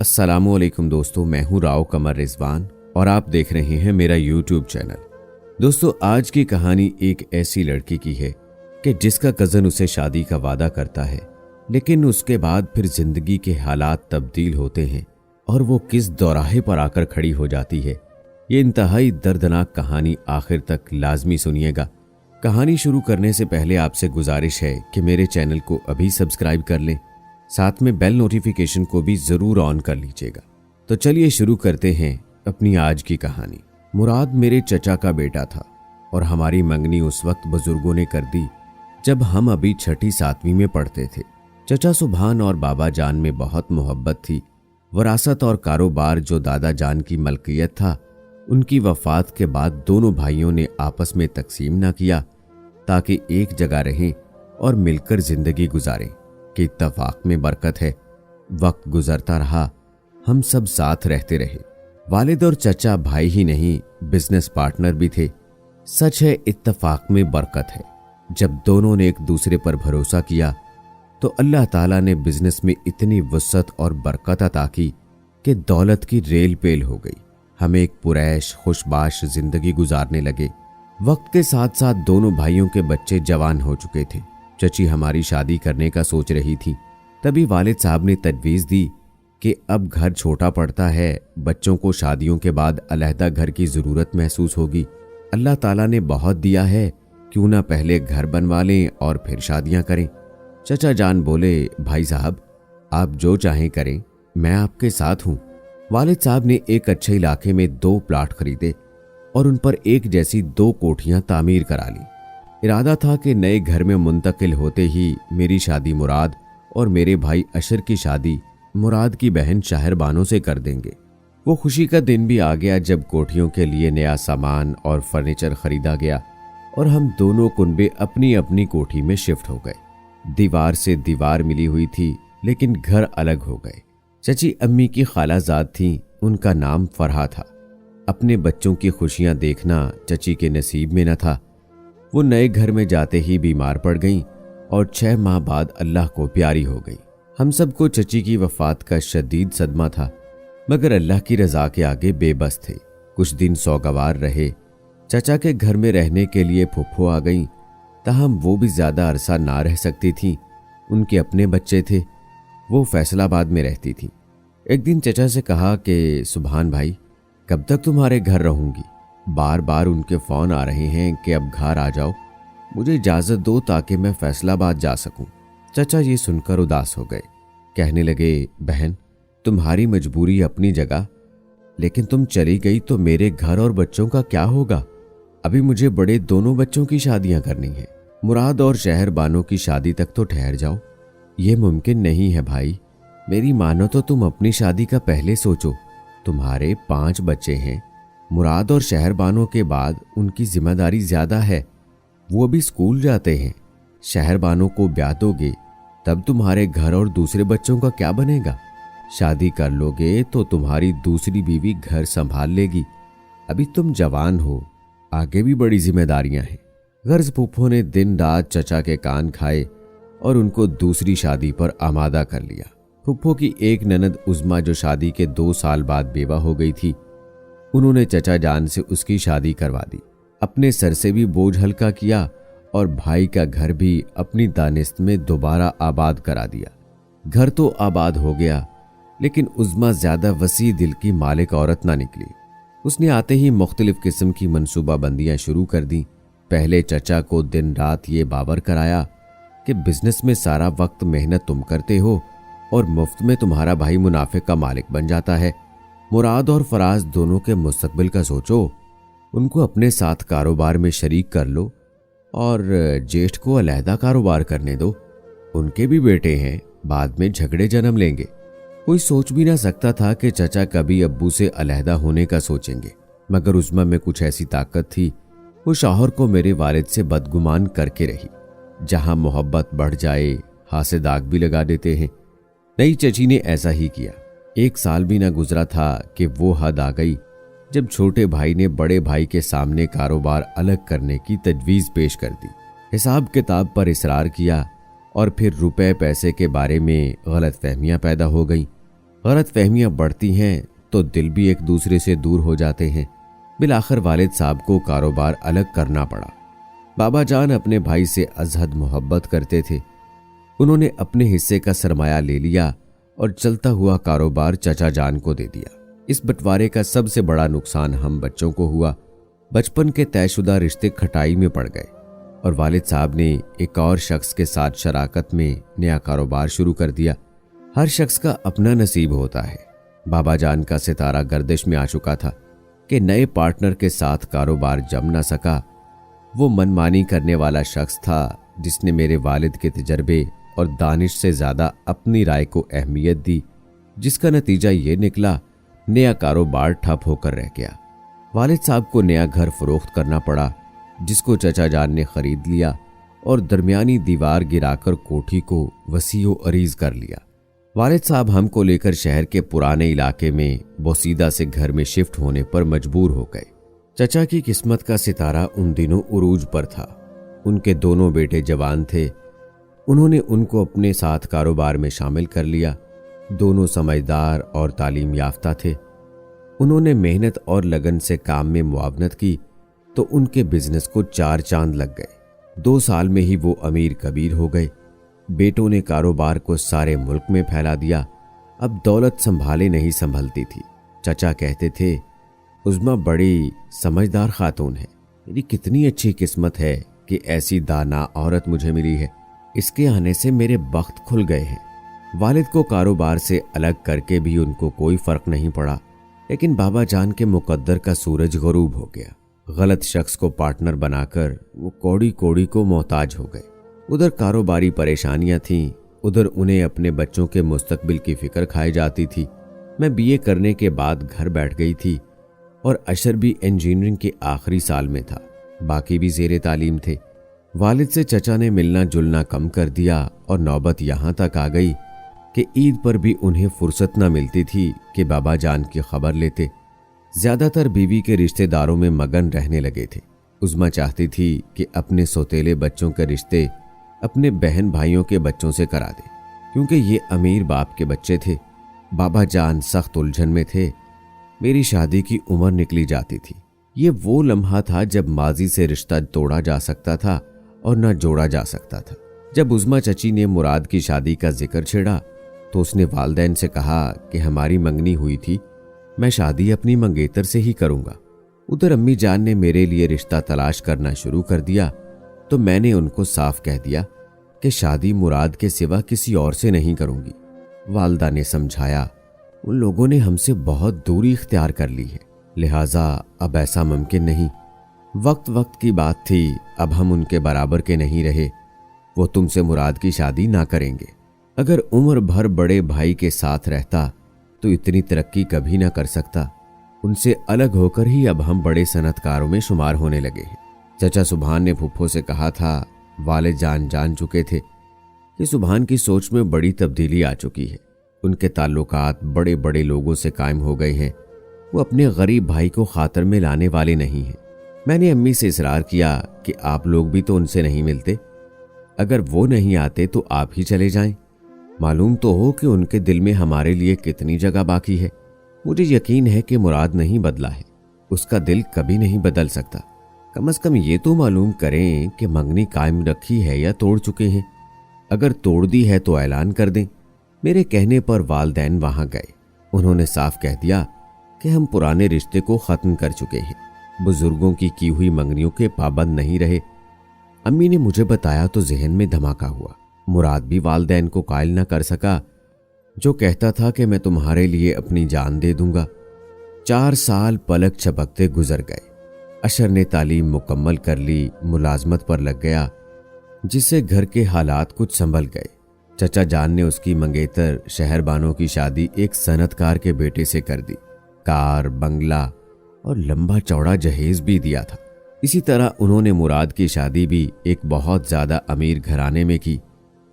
अस्सलामुअलैकुम दोस्तों, मैं हूं राव कमर रिजवान और आप देख रहे हैं मेरा यूट्यूब चैनल। दोस्तों, आज की कहानी एक ऐसी लड़की की है कि जिसका कज़न उसे शादी का वादा करता है, लेकिन उसके बाद फिर जिंदगी के हालात तब्दील होते हैं और वो किस दौराहे पर आकर खड़ी हो जाती है। ये इंतहाई दर्दनाक कहानी आखिर तक लाजमी सुनिएगा। कहानी शुरू करने से पहले आपसे गुजारिश है कि मेरे चैनल को अभी सब्सक्राइब कर लें, साथ में बेल नोटिफिकेशन को भी जरूर ऑन कर लीजिएगा। तो चलिए शुरू करते हैं अपनी आज की कहानी। मुराद मेरे चचा का बेटा था और हमारी मंगनी उस वक्त बुजुर्गों ने कर दी जब हम अभी 6ठी 7वीं में पढ़ते थे। चचा सुभान और बाबा जान में बहुत मोहब्बत थी। वरासत और कारोबार जो दादा जान की मलकियत था, उनकी वफात के बाद दोनों भाइयों ने आपस में तकसीम न किया ताकि एक जगह रहें और मिलकर जिंदगी गुजारें कि इत्तफाक में बरकत है। वक्त गुजरता रहा, हम सब साथ रहते रहे। वालिद और चचा भाई ही नहीं, बिजनेस पार्टनर भी थे। सच है, इत्तफाक में बरकत है। जब दोनों ने एक दूसरे पर भरोसा किया तो अल्लाह ताला ने बिजनेस में इतनी वसअत और बरकत अता की कि दौलत की रेल पेल हो गई। हम एक पुरैश खुशबाश जिंदगी गुजारने लगे। वक्त के साथ साथ दोनों भाइयों के बच्चे जवान हो चुके थे। चची हमारी शादी करने का सोच रही थी। तभी वालिद साहब ने तजवीज़ दी कि अब घर छोटा पड़ता है, बच्चों को शादियों के बाद अलहदा घर की ज़रूरत महसूस होगी। अल्लाह ताला ने बहुत दिया है, क्यों ना पहले घर बनवा लें और फिर शादियां करें। चचा जान बोले, भाई साहब आप जो चाहें करें, मैं आपके साथ हूँ। वालिद साहब ने एक अच्छे इलाके में 2 प्लाट खरीदे और उन पर एक जैसी 2 कोठियां तामीर करा ली। इरादा था कि नए घर में मुंतकिल होते ही मेरी शादी मुराद और मेरे भाई अशर की शादी मुराद की बहन शहर बानो से कर देंगे। वो खुशी का दिन भी आ गया जब कोठियों के लिए नया सामान और फर्नीचर खरीदा गया और हम दोनों कुनबे अपनी अपनी कोठी में शिफ्ट हो गए। दीवार से दीवार मिली हुई थी, लेकिन घर अलग हो गए। चची अम्मी की खालाजाद थी, उनका नाम फरहा था। अपने बच्चों की खुशियां देखना चची के नसीब में न था। वो नए घर में जाते ही बीमार पड़ गईं और 6 माह बाद अल्लाह को प्यारी हो गई। हम सबको चची की वफात का शदीद सदमा था, मगर अल्लाह की रजा के आगे बेबस थे। कुछ दिन सौगवार रहे। चचा के घर में रहने के लिए फुफ्फो आ गईं, ताहम वो भी ज्यादा अरसा ना रह सकती थीं। उनके अपने बच्चे थे। वो फैसलाबाद में रहती थी। एक दिन चचा से कहा कि सुभान भाई, कब तक तुम्हारे घर रहूंगी? बार बार उनके फोन आ रहे हैं कि अब घर आ जाओ, मुझे इजाजत दो ताकि मैं फैसलाबाद जा सकूं। चचा ये सुनकर उदास हो गए। कहने लगे, बहन तुम्हारी मजबूरी अपनी जगह, लेकिन तुम चली गई तो मेरे घर और बच्चों का क्या होगा? अभी मुझे बड़े दोनों बच्चों की शादियां करनी है। मुराद और शहर बानो की शादी तक तो ठहर जाओ। ये मुमकिन नहीं है भाई, मेरी मानो तो तुम अपनी शादी का पहले सोचो। तुम्हारे 5 बच्चे हैं। मुराद और शहर बानो के बाद उनकी जिम्मेदारी ज्यादा है। वो भी स्कूल जाते हैं। शहर बानो को ब्याह दोगे तब तुम्हारे घर और दूसरे बच्चों का क्या बनेगा? शादी कर लोगे तो तुम्हारी दूसरी बीवी घर संभाल लेगी। अभी तुम जवान हो, आगे भी बड़ी जिम्मेदारियां हैं। गर्ज फूफो ने दिन रात चचा के कान खाए और उनको दूसरी शादी पर आमादा कर लिया। फूफो की एक ननद उज़मा जो शादी के 2 साल बाद बेवा हो गई थी, उन्होंने चचा जान से उसकी शादी करवा दी। अपने सर से भी बोझ हल्का किया और भाई का घर भी अपनी दानिस्त में दोबारा आबाद करा दिया। घर तो आबाद हो गया, लेकिन उज़मा ज्यादा वसी दिल की मालिक औरत ना निकली। उसने आते ही मुख्तलिफ किस्म की मनसूबाबंदियां शुरू कर दी। पहले चचा को दिन रात ये बावर कराया कि बिजनेस में सारा वक्त मेहनत तुम करते हो और मुफ्त में तुम्हारा भाई मुनाफे का मालिक बन जाता है। मुराद और फराज दोनों के मुस्तकबिल का सोचो, उनको अपने साथ कारोबार में शरीक कर लो और जेठ को अलहदा कारोबार करने दो। उनके भी बेटे हैं, बाद में झगड़े जन्म लेंगे। कोई सोच भी ना सकता था कि चचा कभी अब्बू से अलहदा होने का सोचेंगे, मगर उज़मा में कुछ ऐसी ताकत थी, वो शौहर को मेरे वालिद से बदगुमान करके रही। जहां मोहब्बत बढ़ जाए, हासे दाग भी लगा देते हैं। नई चची ने ऐसा ही किया। 1 साल भी ना गुजरा था कि वो हद आ गई जब छोटे भाई ने बड़े भाई के सामने कारोबार अलग करने की तजवीज़ पेश कर दी। हिसाब किताब पर इसरार किया और फिर रुपए पैसे के बारे में गलत फहमियाँ पैदा हो गईं। गलत फहमियां बढ़ती हैं तो दिल भी एक दूसरे से दूर हो जाते हैं। बिलाखिर वालिद साहब को कारोबार अलग करना पड़ा। बाबा जान अपने भाई से अजहद मोहब्बत करते थे। उन्होंने अपने हिस्से का सरमाया ले लिया और चलता हुआ कारोबार चचा जान को दे दिया। इस बंटवारे का सबसे बड़ा नुकसान हम बच्चों को हुआ। बचपन के तयशुदा रिश्ते खटाई में पड़ गए और वालिद साहब ने एक और शख्स के साथ शराकत में नया कारोबार शुरू कर दिया। हर शख्स का अपना नसीब होता है। बाबा जान का सितारा गर्दिश में आ चुका था कि नए पार्टनर के साथ कारोबार जम न सका। वो मनमानी करने वाला शख्स था जिसने मेरे वालिद के तजर्बे और दानिश से ज्यादा अपनी राय को अहमियत दी, जिसका नतीजा ये निकला नया कारोबार ठप होकर रह गया। वालिद साहब को नया घर फरोख्त करना पड़ा, जिसको चचा जान ने खरीद लिया और दरमियानी दीवार गिराकर कोठी को वसीओ अरीज कर लिया। वालिद साहब हमको लेकर शहर के पुराने इलाके में बोसीदा से घर में शिफ्ट होने पर मजबूर हो गए। चचा की किस्मत का सितारा उन दिनों उरूज पर था। उनके दोनों बेटे जवान थे। उन्होंने उनको अपने साथ कारोबार में शामिल कर लिया। दोनों समझदार और तालीम याफ्ता थे। उन्होंने मेहनत और लगन से काम में मुआवनत की तो उनके बिजनेस को 4 चांद लग गए। 2 साल में ही वो अमीर कबीर हो गए। बेटों ने कारोबार को सारे मुल्क में फैला दिया। अब दौलत संभाले नहीं संभलती थी। चचा कहते थे, उज़्मा बड़ी समझदार खातून है। मेरी कितनी अच्छी किस्मत है कि ऐसी दाना औरत मुझे मिली है। इसके आने से मेरे बख्त खुल गए हैं। वालिद को कारोबार से अलग करके भी उनको कोई फर्क नहीं पड़ा, लेकिन बाबा जान के मुकद्दर का सूरज गरूब हो गया। गलत शख्स को पार्टनर बनाकर वो कौड़ी कौड़ी को मोहताज हो गए। उधर कारोबारी परेशानियां थीं, उधर उन्हें अपने बच्चों के मुस्तकबिल की फिक्र खाई जाती थी। मैं बीए करने के बाद घर बैठ गई थी और अशर भी इंजीनियरिंग के आखिरी साल में था। बाकी भी ज़ेरे तालीम थे। वालिद से चचा ने मिलना जुलना कम कर दिया और नौबत यहाँ तक आ गई कि ईद पर भी उन्हें फुर्सत न मिलती थी कि बाबा जान की खबर लेते। ज्यादातर बीवी के रिश्तेदारों में मगन रहने लगे थे। उज़्मा चाहती थी कि अपने सौतेले बच्चों के रिश्ते अपने बहन भाइयों के बच्चों से करा दे, क्योंकि ये अमीर बाप के बच्चे थे। बाबा जान सख्त उलझन में थे। मेरी शादी की उम्र निकली जाती थी। ये वो लम्हा था जब माजी से रिश्ता तोड़ा जा सकता था और न जोड़ा जा सकता था। जब उज़्मा चची ने मुराद की शादी का जिक्र छेड़ा तो उसने वालदैन से कहा कि हमारी मंगनी हुई थी, मैं शादी अपनी मंगेतर से ही करूंगा। उधर अम्मी जान ने मेरे लिए रिश्ता तलाश करना शुरू कर दिया तो मैंने उनको साफ कह दिया कि शादी मुराद के सिवा किसी और से नहीं करूंगी। वालदा ने समझाया, उन लोगों ने हमसे बहुत दूरी इख्तियार कर ली है, लिहाजा अब ऐसा मुमकिन नहीं। वक्त वक्त की बात थी, अब हम उनके बराबर के नहीं रहे। वो तुमसे मुराद की शादी ना करेंगे। अगर उम्र भर बड़े भाई के साथ रहता तो इतनी तरक्की कभी ना कर सकता। उनसे अलग होकर ही अब हम बड़े सनतकारों में शुमार होने लगे हैं। चचा सुभान ने फुफ्फो से कहा था। वालिद जान चुके थे कि सुभान की सोच में बड़ी तब्दीली आ चुकी है। उनके ताल्लुकात बड़े बड़े लोगों से कायम हो गए हैं। वो अपने गरीब भाई को खातर में लाने वाले नहीं हैं। मैंने अम्मी से इसरार किया कि आप लोग भी तो उनसे नहीं मिलते। अगर वो नहीं आते तो आप ही चले जाएं। मालूम तो हो कि उनके दिल में हमारे लिए कितनी जगह बाकी है। मुझे यकीन है कि मुराद नहीं बदला है, उसका दिल कभी नहीं बदल सकता। कम से कम ये तो मालूम करें कि मंगनी कायम रखी है या तोड़ चुके हैं। अगर तोड़ दी है तो ऐलान कर दें। मेरे कहने पर वालदैन वहां गए। उन्होंने साफ कह दिया कि हम पुराने रिश्ते को खत्म कर चुके हैं, बुजुर्गों की हुई मंगनियों के पाबंद नहीं रहे। अम्मी ने मुझे बताया तो जहन में धमाका हुआ। मुराद भी वालदैन को कायल न कर सका, जो कहता था कि मैं तुम्हारे लिए अपनी जान दे दूंगा। 4 साल पलक झपकते गुजर गए। अशर ने तालीम मुकम्मल कर ली, मुलाजमत पर लग गया, जिससे घर के हालात कुछ संभल गए। चचा जान ने उसकी मंगेतर शहरबानों की शादी एक सनतकार के बेटे से कर दी। कार, बंगला और लंबा चौड़ा जहेज भी दिया था। इसी तरह उन्होंने मुराद की शादी भी एक बहुत ज्यादा अमीर घराने में की।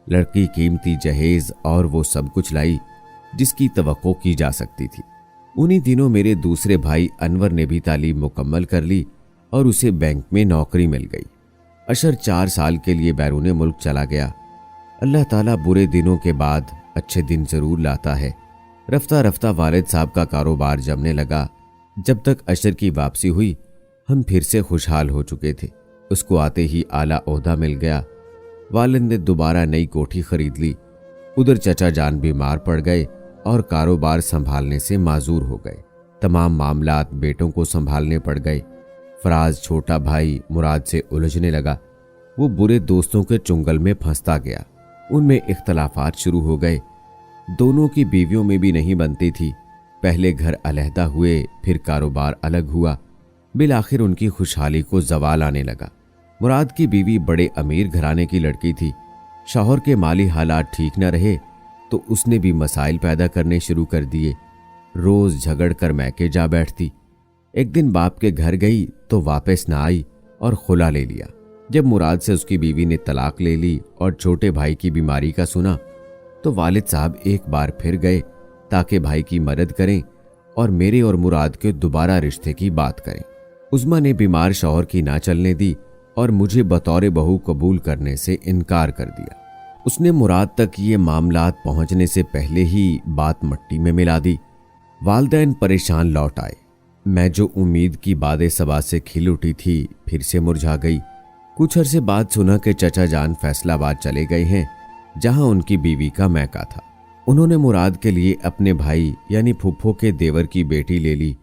लड़की कीमती जहेज और वो सब कुछ लाई जिसकी तवक्को की जा सकती थी। उन्हीं दिनों मेरे दूसरे भाई अनवर ने भी तालीम मुकम्मल कर ली और उसे बैंक में नौकरी मिल गई। अशर 4 साल के लिए बैरून मुल्क चला गया। अल्लाह ताला बुरे दिनों के बाद अच्छे दिन जरूर लाता है। रफ्ता रफ्ता वालिद साहब का कारोबार जमने लगा। जब तक अशर की वापसी हुई हम फिर से खुशहाल हो चुके थे। उसको आते ही आला ओहदा मिल गया। वालिद ने दोबारा नई कोठी खरीद ली। उधर चचा जान बीमार पड़ गए और कारोबार संभालने से माजूर हो गए। तमाम मामलात बेटों को संभालने पड़ गए। फराज छोटा भाई मुराद से उलझने लगा। वो बुरे दोस्तों के चुंगल में फंसता गया। उनमें इख्तलाफात शुरू हो गए। दोनों की बीवियों में भी नहीं बनती थी। पहले घर अलहदा हुए, फिर कारोबार अलग हुआ। बिलाखिर उनकी खुशहाली को जवाल आने लगा। मुराद की बीवी बड़े अमीर घराने की लड़की थी। शौहर के माली हालात ठीक न रहे तो उसने भी मसाइल पैदा करने शुरू कर दिए। रोज झगड़ कर मैके जा बैठती। एक दिन बाप के घर गई तो वापस ना आई और खुला ले लिया। जब मुराद से उसकी बीवी ने तलाक ले ली और छोटे भाई की बीमारी का सुना तो वालिद साहब एक बार फिर गए ताकि भाई की मदद करें और मेरे और मुराद के दोबारा रिश्ते की बात करें। उस्मा ने बीमार शौहर की ना चलने दी और मुझे बतौर बहू कबूल करने से इनकार कर दिया। उसने मुराद तक ये मामलात पहुंचने से पहले ही बात मट्टी में मिला दी। वालिदैन परेशान लौट आए। मैं जो उम्मीद की बादे सबा से खिल उठी थी फिर से मुरझा गई। कुछ अरसे बाद सुना कि चचा जान फैसलाबाद चले गए हैं, जहां उनकी बीवी का मैका था। उन्होंने मुराद के लिए अपने भाई यानी फुफ्फो के देवर की बेटी ले ली।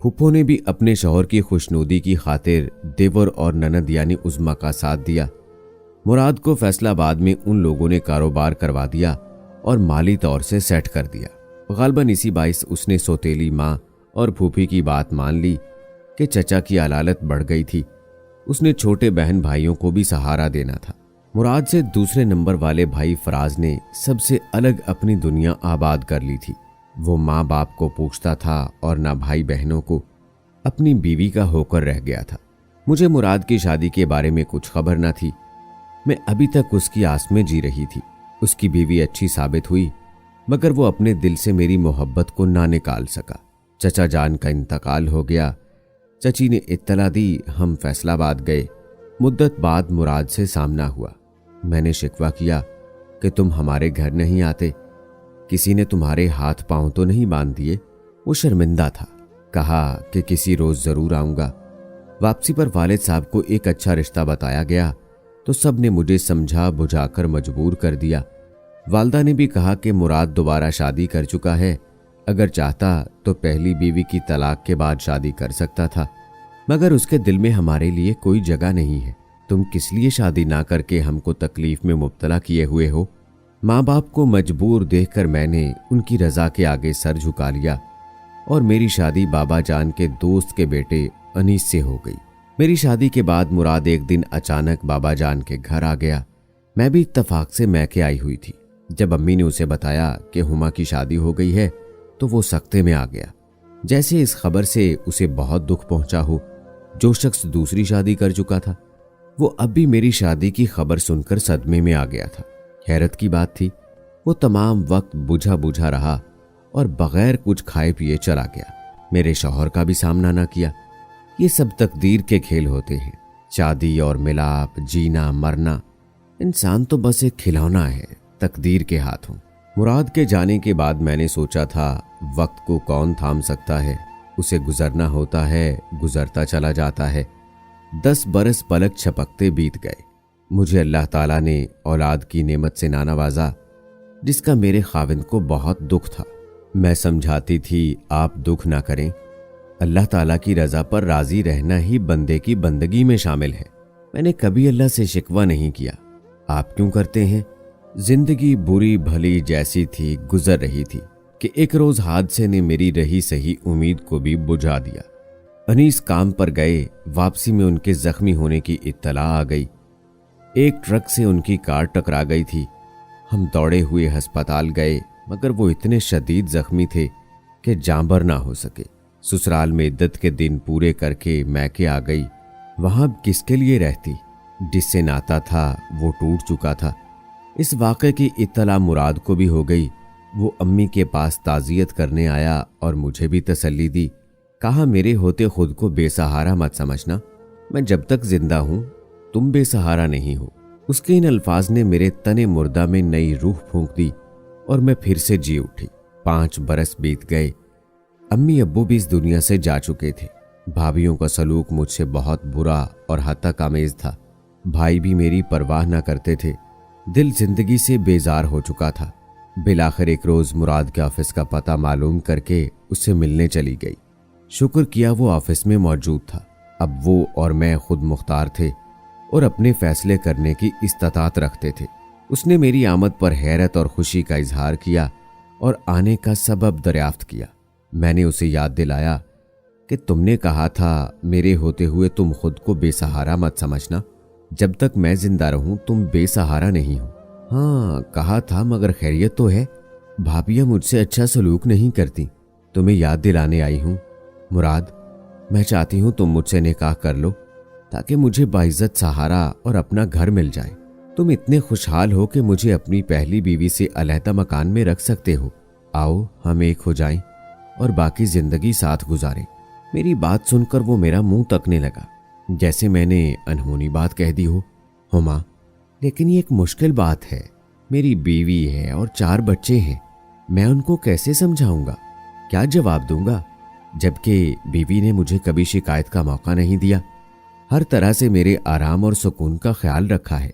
फुफ्फो ने भी अपने शौहर की खुशनुदी की खातिर देवर और ननद यानी उज़्मा का साथ दिया। मुराद को फैसलाबाद में उन लोगों ने कारोबार करवा दिया और माली तौर से सेट कर दिया। गालबन इसी बाइस उसने सौतेली माँ और फूफी की बात मान ली कि चचा की अलालत बढ़ गई थी। उसने छोटे बहन भाइयों को भी सहारा देना था। मुराद से दूसरे नंबर वाले भाई फराज ने सबसे अलग अपनी दुनिया आबाद कर ली थी। वो माँ बाप को पूछता था और ना भाई बहनों को। अपनी बीवी का होकर रह गया था। मुझे मुराद की शादी के बारे में कुछ खबर न थी। मैं अभी तक उसकी आस में जी रही थी। उसकी बीवी अच्छी साबित हुई, मगर वो अपने दिल से मेरी मोहब्बत को ना निकाल सका। चचा जान का इंतकाल हो गया। चची ने इत्तला दी। हम फैसलाबाद गए। मुद्दत बाद मुराद से सामना हुआ। मैंने शिकवा किया कि तुम हमारे घर नहीं आते, किसी ने तुम्हारे हाथ पांव तो नहीं बांध दिए। वो शर्मिंदा था। कहा कि किसी रोज जरूर आऊंगा। वापसी पर वालिद साहब को एक अच्छा रिश्ता बताया गया तो सब ने मुझे समझा बुझाकर मजबूर कर दिया। वालदा ने भी कहा कि मुराद दोबारा शादी कर चुका है, अगर चाहता तो पहली बीवी की तलाक के बाद शादी कर सकता था, मगर उसके दिल में हमारे लिए कोई जगह नहीं है। तुम किस लिए शादी ना करके हमको तकलीफ में मुब्तला किए हुए हो। माँ बाप को मजबूर देखकर मैंने उनकी रजा के आगे सर झुका लिया और मेरी शादी बाबा जान के दोस्त के बेटे अनीस से हो गई। मेरी शादी के बाद मुराद एक दिन अचानक बाबा जान के घर आ गया। मैं भी इत्तफाक से मैके आई हुई थी। जब अम्मी ने उसे बताया कि हुमा की शादी हो गई है तो वो सख्ते में आ गया, जैसे इस खबर से उसे बहुत दुख पहुंचा हो। जो शख्स दूसरी शादी कर चुका था वो अब भी मेरी शादी की खबर सुनकर सदमे में आ गया था। हैरत की बात थी, वो तमाम वक्त बुझा बुझा रहा और बगैर कुछ खाए पिए चला गया। मेरे शौहर का भी सामना ना किया। ये सब तकदीर के खेल होते हैं। शादी और मिलाप, जीना मरना, इंसान तो बस एक खिलौना है तकदीर के हाथों। मुराद के जाने के बाद मैंने सोचा था वक्त को कौन थाम सकता है, उसे गुजरना होता है, गुजरता चला जाता है। 10 बरस पलक छपकते बीत गए। मुझे अल्लाह ताला ने औलाद की नेमत से ना नवाजा, जिसका मेरे खाविंद को बहुत दुख था। मैं समझाती थी आप दुख ना करें, अल्लाह ताला की रजा पर राजी रहना ही बंदे की बंदगी में शामिल है। मैंने कभी अल्लाह से शिकवा नहीं किया। आप क्यों करते हैं। जिंदगी बुरी भली जैसी थी गुजर रही थी कि एक रोज हादसे ने मेरी रही सही उम्मीद को भी बुझा दिया। अनीस काम पर गए। वापसी में उनके जख्मी होने की इत्तला आ गई। एक ट्रक से उनकी कार टकरा गई थी। हम दौड़े हुए अस्पताल गए, मगर वो इतने शदीद जख्मी थे कि जांबर ना हो सके। ससुराल में इद्दत के दिन पूरे करके मैके आ गई। वहां किसके लिए रहती। जिससे नाता था वो टूट चुका था। इस वाक़े की इत्तला मुराद को भी हो गई। वो अम्मी के पास ताज़ियत करने आया और मुझे भी तसल्ली दी। कहा मेरे होते खुद को बेसहारा मत समझना, मैं जब तक जिंदा हूं तुम बेसहारा नहीं हो। उसके इन अल्फाज ने मेरे तने मुर्दा में नई रूह फूंक दी और मैं फिर से जी उठी। 5 बरस बीत गए। अम्मी अब्बू भी इस दुनिया से जा चुके थे। भाभीियों का सलूक मुझसे बहुत बुरा और हद तक आमेज था। भाई भी मेरी परवाह न करते थे। दिल जिंदगी से बेजार हो चुका था। बिलाखिर एक रोज मुराद के ऑफिस का पता मालूम करके उससे मिलने चली गई। शुक्र किया वो ऑफिस में मौजूद था। अब वो और मैं खुद मुख्तार थे और अपने फैसले करने की इस्तात रखते थे। उसने मेरी आमद पर हैरत और खुशी का इजहार किया और आने का सबब दरियाफ्त किया। मैंने उसे याद दिलाया कि तुमने कहा था मेरे होते हुए तुम खुद को बेसहारा मत समझना। जब तक मैं जिंदा रहूं तुम बेसहारा नहीं हो। हाँ कहा था, मगर खैरियत तो है। भाभियां मुझसे अच्छा सलूक नहीं करती। तुम्हें याद दिलाने आई हूं। मुराद, मैं चाहती हूं तुम मुझसे निकाह कर लो ताकि मुझे बाइज्जत सहारा और अपना घर मिल जाए। तुम इतने खुशहाल हो कि मुझे अपनी पहली बीवी से अलहदा मकान में रख सकते हो। आओ हम एक हो जाएं और बाकी जिंदगी साथ गुजारें। मेरी बात सुनकर वो मेरा मुंह तकने लगा, जैसे मैंने अनहोनी बात कह दी हो। हुमा, लेकिन ये एक मुश्किल बात है। मेरी बीवी है और 4 बच्चे हैं। मैं उनको कैसे समझाऊंगा? क्या जवाब दूंगा? जबकि बीवी ने मुझे कभी शिकायत का मौका नहीं दिया। हर तरह से मेरे आराम और सुकून का ख्याल रखा है।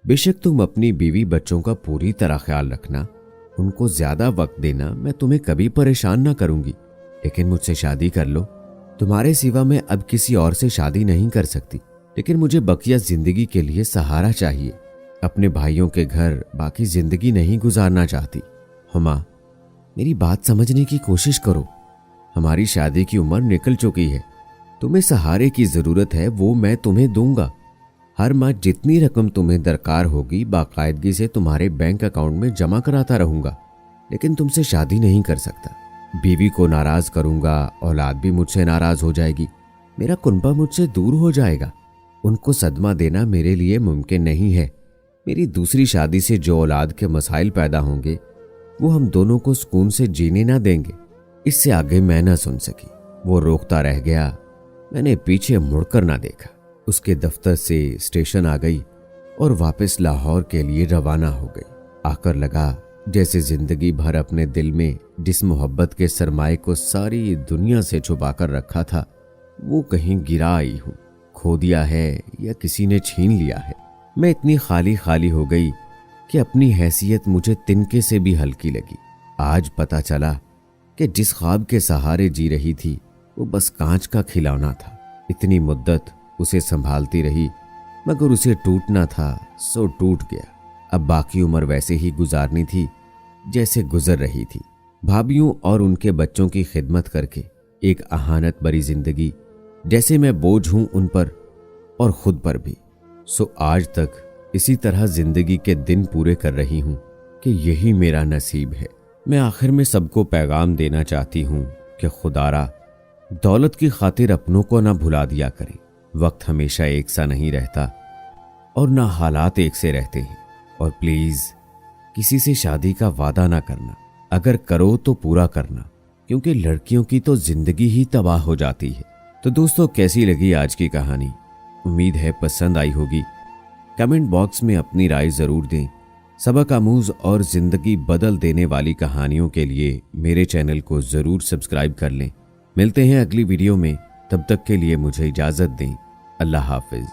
बेशक तुम अपनी बीवी बच्चों का पूरी तरह ख्याल रखना, उनको ज्यादा वक्त देना। मैं तुम्हें कभी परेशान ना करूंगी, लेकिन मुझसे शादी कर लो। तुम्हारे सिवा मैं अब किसी और से शादी नहीं कर सकती, लेकिन मुझे बकिया जिंदगी के लिए सहारा चाहिए। अपने भाइयों के घर बाकी जिंदगी नहीं गुजारना चाहती। हुमा, मेरी बात समझने की कोशिश करो। हमारी शादी की उम्र निकल चुकी है। तुम्हें सहारे की जरूरत है, वो मैं तुम्हें दूंगा। हर माह जितनी रकम तुम्हें दरकार होगी बाकायदगी से तुम्हारे बैंक अकाउंट में जमा कराता रहूंगा, लेकिन तुमसे शादी नहीं कर सकता। बीवी को नाराज करूंगा, औलाद भी मुझसे नाराज हो जाएगी। मेरा कुनबा मुझसे दूर हो जाएगा। उनको सदमा देना मेरे लिए मुमकिन नहीं है। मेरी दूसरी शादी से जो औलाद के मसाइल पैदा होंगे वो हम दोनों को सुकून से जीने ना देंगे। इससे आगे मैं ना सुन सकी। वो रोकता रह गया। मैंने पीछे मुड़कर ना देखा। उसके दफ्तर से स्टेशन आ गई और वापस लाहौर के लिए रवाना हो गई। आकर लगा जैसे जिंदगी भर अपने दिल में जिस मोहब्बत के सरमाए को सारी दुनिया से छुपाकर रखा था वो कहीं गिरा आई हूं। खो दिया है या किसी ने छीन लिया है। मैं इतनी खाली खाली हो गई कि अपनी हैसियत मुझे तिनके से भी हल्की लगी। आज पता चला कि जिस ख्वाब के सहारे जी रही थी वो बस कांच का खिलौना था। इतनी मुद्दत उसे संभालती रही, मगर उसे टूटना था सो टूट गया। अब बाकी उम्र वैसे ही गुजारनी थी जैसे गुजर रही थी, भाभियों और उनके बच्चों की खिदमत करके। एक अहानत भरी जिंदगी, जैसे मैं बोझ हूं उन पर और खुद पर भी। सो आज तक इसी तरह जिंदगी के दिन पूरे कर रही हूं कि यही मेरा नसीब है। मैं आखिर में सबको पैगाम देना चाहती हूं कि खुदारा दौलत की खातिर अपनों को ना भुला दिया करें। वक्त हमेशा एक सा नहीं रहता और ना हालात एक से रहते हैं। और प्लीज किसी से शादी का वादा ना करना। अगर करो तो पूरा करना, क्योंकि लड़कियों की तो जिंदगी ही तबाह हो जाती है। तो दोस्तों, कैसी लगी आज की कहानी? उम्मीद है पसंद आई होगी। कमेंट बॉक्स में अपनी राय जरूर दें। सबक आमूज और जिंदगी बदल देने वाली कहानियों के लिए मेरे चैनल को जरूर सब्सक्राइब कर लें। मिलते हैं अगली वीडियो में। तब तक के लिए मुझे इजाजत दें। अल्लाह हाफिज।